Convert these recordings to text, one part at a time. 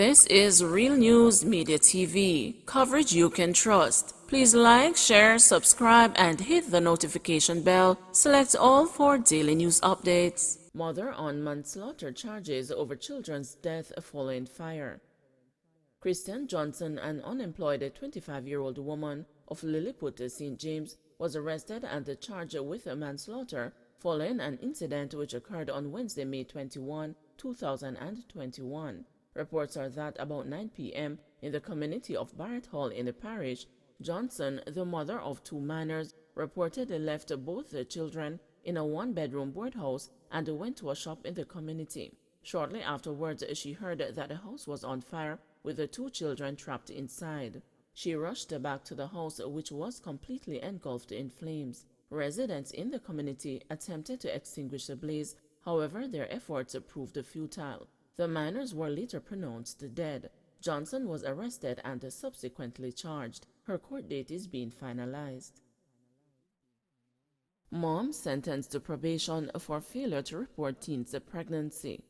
This is Real News Media TV, coverage you can trust. Please like, share, subscribe, and hit the notification bell. Select all for daily news updates. Mother on manslaughter charges over children's death following fire. Christian Johnson, an unemployed 25-year-old woman of Lilliput, St. James, was arrested and charged with manslaughter following an incident which occurred on Wednesday, May 21, 2021. Reports are that about 9 p.m. in the community of Barrett Hall in the parish, Johnson, the mother of two minors, reportedly left both the children in a one-bedroom board house and went to a shop in the community. Shortly afterwards, she heard that the house was on fire with the two children trapped inside. She rushed back to the house, which was completely engulfed in flames. Residents in the community attempted to extinguish the blaze, however their efforts proved futile. The minors were later pronounced dead. Johnson was arrested and subsequently charged. Her court date is being finalized. Mom sentenced to probation for failure to report teen's pregnancy.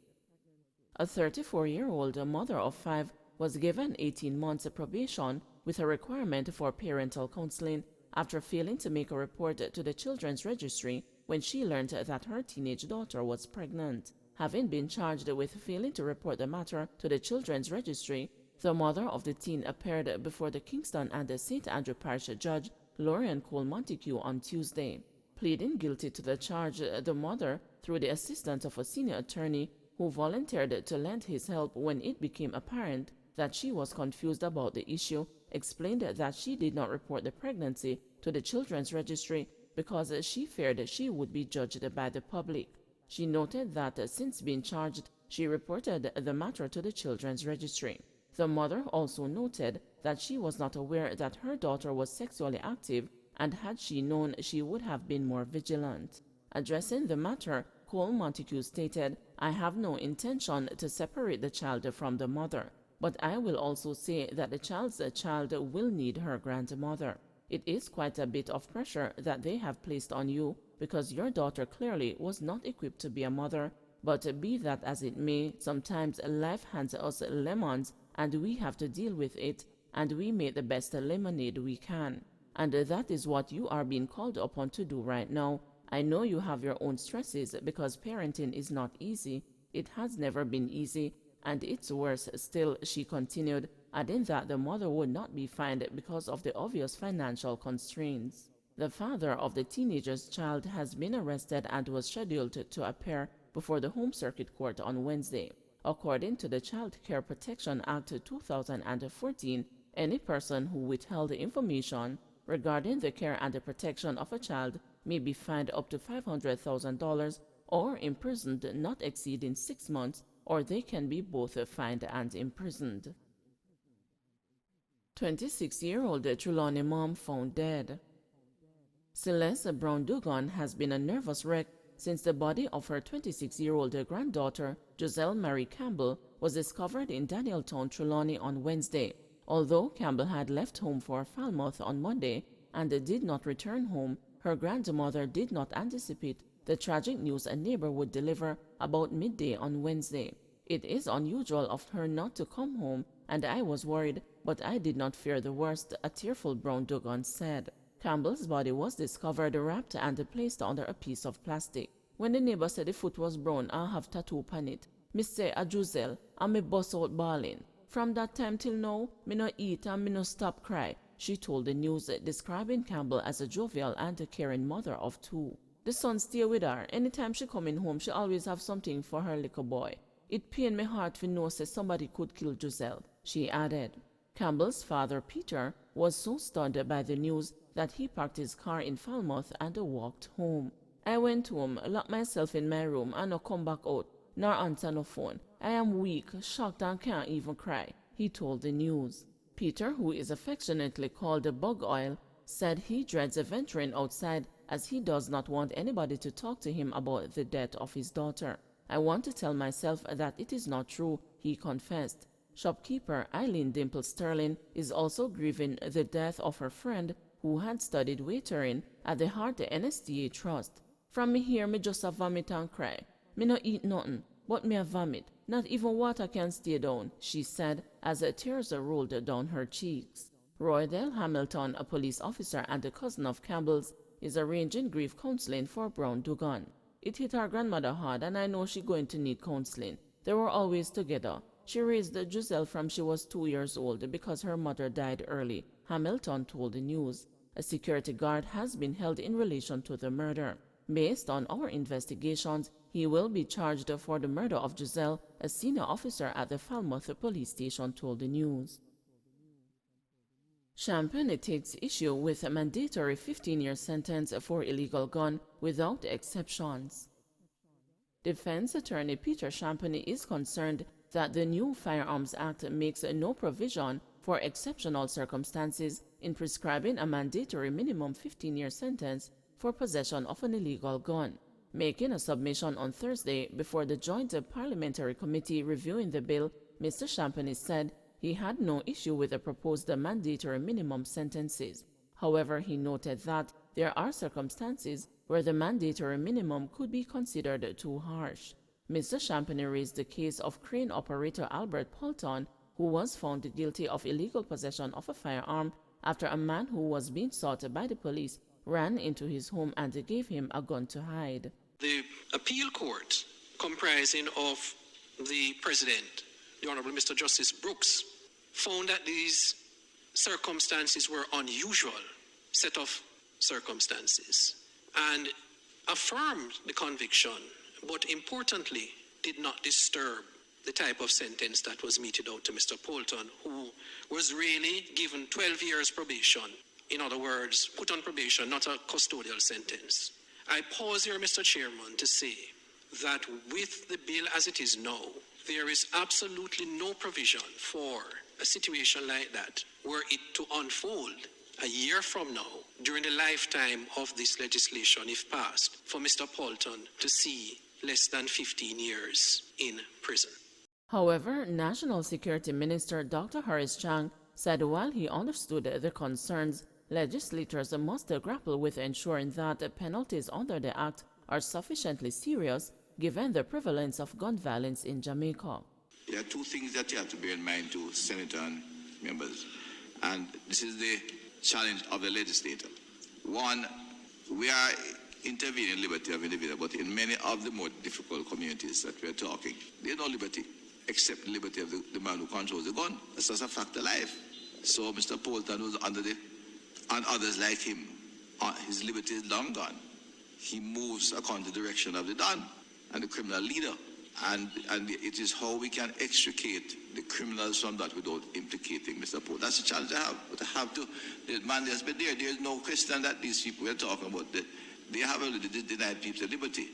A 34-year-old mother of 5 was given 18 months probation with a requirement for parental counseling after failing to make a report to the Children's Registry when she learned that her teenage daughter was pregnant. Having been charged with failing to report the matter to the Children's Registry, the mother of the teen appeared before the Kingston and the St. Andrew Parish Judge Lorian Cole Montague on Tuesday. Pleading guilty to the charge, the mother, through the assistance of a senior attorney who volunteered to lend his help when it became apparent that she was confused about the issue, explained that she did not report the pregnancy to the Children's Registry because she feared she would be judged by the public. She noted that since being charged, she reported the matter to the Children's Registry. The mother also noted that she was not aware that her daughter was sexually active, and had she known, she would have been more vigilant. Addressing the matter, Cole Montague stated, "I have no intention to separate the child from the mother, but I will also say that the child's child will need her grandmother. It is quite a bit of pressure that they have placed on you because your daughter clearly was not equipped to be a mother, but be that as it may, sometimes life hands us lemons and we have to deal with it, and we make the best lemonade we can. And that is what you are being called upon to do right now. I know you have your own stresses because parenting is not easy. It has never been easy, and it's worse still," she continued, adding that the mother would not be fined because of the obvious financial constraints. The father of the teenager's child has been arrested and was scheduled to appear before the Home Circuit Court on Wednesday. According to the Child Care Protection Act 2014, any person who withheld information regarding the care and the protection of a child may be fined up to $500,000 or imprisoned not exceeding 6 months, or they can be both fined and imprisoned. 26-year-old Trelawney mom found dead. Celeste Brown Dugan has been a nervous wreck since the body of her 26-year-old granddaughter, Giselle Marie Campbell, was discovered in Danieltown, Trelawney on Wednesday. Although Campbell had left home for Falmouth on Monday and did not return home, her grandmother did not anticipate the tragic news a neighbor would deliver about midday on Wednesday. "It is unusual of her not to come home, and I was worried, but I did not fear the worst," a tearful Brown Dugan said. Campbell's body was discovered wrapped and placed under a piece of plastic. "When the neighbor said the foot was brown and have tattoo upon it, me say a Giselle and me bust out bawling. From that time till now, me no eat and me no stop cry," she told the news, describing Campbell as a jovial and caring mother of 2. "The son stay with her. Anytime she coming home, she always have something for her little boy. It pain me heart to know say somebody could kill Giselle," she added. Campbell's father, Peter, was so stunned by the news that he parked his car in Falmouth and walked home. "I went home, locked myself in my room, and no come back out, nor answer no phone. I am weak, shocked, and can't even cry," he told the news. Peter, who is affectionately called Bug Oil, said he dreads venturing outside as he does not want anybody to talk to him about the death of his daughter. "I want to tell myself that it is not true," he confessed. Shopkeeper Eileen Dimple Sterling is also grieving the death of her friend who had studied waitering at the Heart NSTA Trust. "From me here, me just a vomit and cry. Me no eat nothing, but me a vomit. Not even water can stay down, she said as tears rolled down her cheeks. Roydell Hamilton, a police officer and a cousin of Campbell's, is arranging grief counseling for Brown Dugan. It hit our grandmother hard, and I know she's going to need counseling. They were always together. She raised Giselle from she was 2 years old because her mother died early, Hamilton told the news. A security guard has been held in relation to the murder. Based on our investigations, he will be charged for the murder of Giselle, a senior officer at the Falmouth police station told the news. Champagne takes issue with a mandatory 15-year sentence for illegal gun without exceptions. Defense attorney Peter Champagne is concerned that the new Firearms Act makes no provision for exceptional circumstances in prescribing a mandatory minimum 15-year sentence for possession of an illegal gun. Making a submission on Thursday before the Joint Parliamentary Committee reviewing the bill, Mr. Champagne said he had no issue with the proposed mandatory minimum sentences. However, he noted that there are circumstances where the mandatory minimum could be considered too harsh. Mr. Champagne raised the case of crane operator Albert Paulton, who was found guilty of illegal possession of a firearm after a man who was being sought by the police ran into his home and gave him a gun to hide. The appeal court, comprising of the President, the Honorable Mr. Justice Brooks, found that these circumstances were unusual set of circumstances and affirmed the conviction, but importantly did not disturb the type of sentence that was meted out to Mr. Poulton, who was really given 12 years probation. In other words, put on probation, not a custodial sentence. I pause here, Mr. Chairman, to say that with the bill as it is now, there is absolutely no provision for a situation like that were it to unfold a year from now, during the lifetime of this legislation, if passed, for Mr. Poulton to see less than 15 years in prison. However, National Security Minister Dr. Horace Chang said while he understood the concerns, legislators must grapple with ensuring that penalties under the Act are sufficiently serious given the prevalence of gun violence in Jamaica. There are two things that you have to bear in mind too, Senator and members, and this is the challenge of the legislator. One, we are intervening in liberty of individual, but in many of the more difficult communities that we are talking, there's no liberty except the liberty of the man who controls the gun. That's just a fact of life. So Mr. Poulton was under the, and others like him, his liberty is long gone. He moves according to the direction of the Don and the criminal leader. And it is how we can extricate the criminals from that without implicating Mr. Poulton. That's the challenge I have. But I have to, the man has been there. There's no question that these people we're talking about, they have already denied people liberty.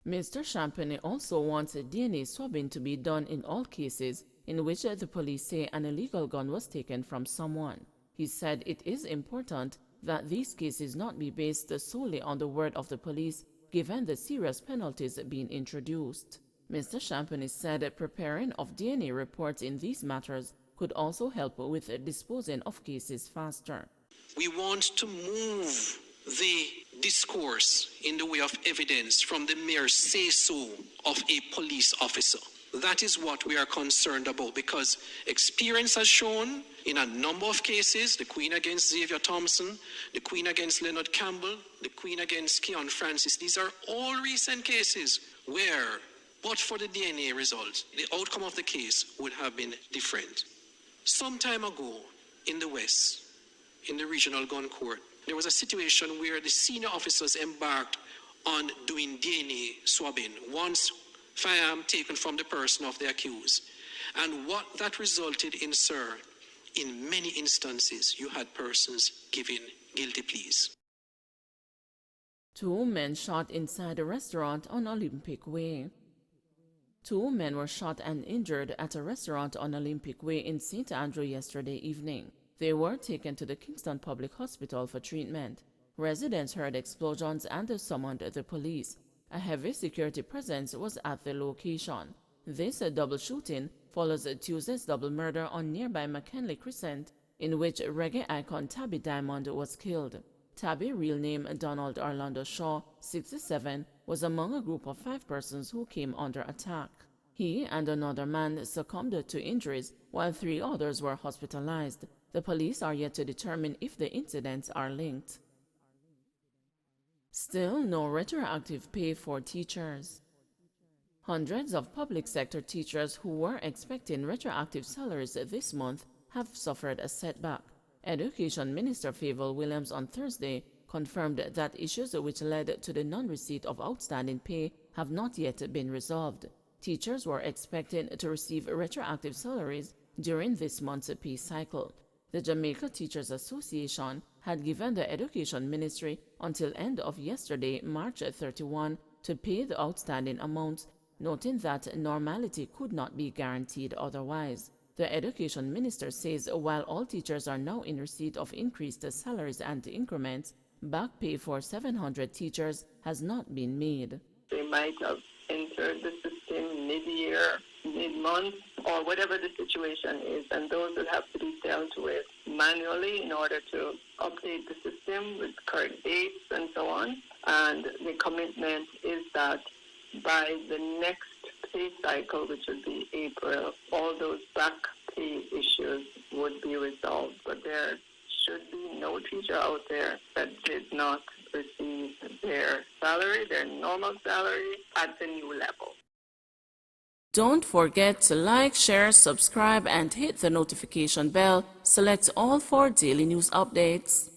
Mr. Champagne also wants DNA swabbing to be done in all cases in which the police say an illegal gun was taken from someone. He said it is important that these cases not be based solely on the word of the police, given the serious penalties being introduced. Mr. Champagne said preparing of DNA reports in these matters could also help with disposing of cases faster. We want to move the discourse in the way of evidence from the mere say-so of a police officer. That is what we are concerned about, because experience has shown in a number of cases, the Queen against Xavier Thompson, the Queen against Leonard Campbell, the Queen against Keon Francis, these are all recent cases where, but for the DNA results, the outcome of the case would have been different. Some time ago in the West, in the regional gun court, there was a situation where the senior officers embarked on doing DNA swabbing once firearm taken from the person of the accused. And what that resulted in, sir, in many instances, you had persons giving guilty pleas. 2 men shot inside a restaurant on Olympic Way. 2 men were shot and injured at a restaurant on Olympic Way in St. Andrew yesterday evening. They were taken to the Kingston Public Hospital for treatment. Residents heard explosions and summoned the police. A heavy security presence was at the location. This double shooting follows Tuesday's double murder on nearby McKinley Crescent, in which reggae icon Tabby Diamond was killed. Tabby, real name Donald Orlando Shaw, 67, was among a group of 5 persons who came under attack. He and another man succumbed to injuries, while 3 others were hospitalized. The police are yet to determine if the incidents are linked. Still no retroactive pay for teachers. Hundreds of public sector teachers who were expecting retroactive salaries this month have suffered a setback. Education Minister Favour Williams on Thursday confirmed that issues which led to the non-receipt of outstanding pay have not yet been resolved. Teachers were expecting to receive retroactive salaries during this month's pay cycle. The Jamaica Teachers Association had given the Education Ministry until end of yesterday, March 31, to pay the outstanding amounts, noting that normality could not be guaranteed otherwise. The Education Minister says while all teachers are now in receipt of increased salaries and increments, back pay for 700 teachers has not been made. They might have entered the system mid-year, mid-month, or whatever the situation is, and those will have to be dealt with manually in order to update the system with correct dates and so on. And the commitment is that by the next pay cycle, which would be April, all those back pay issues would be resolved. But there should be no teacher out there that did not receive their salary, their normal salary, at the new level. Don't forget to like, share, subscribe, and hit the notification bell. Select all for daily news updates.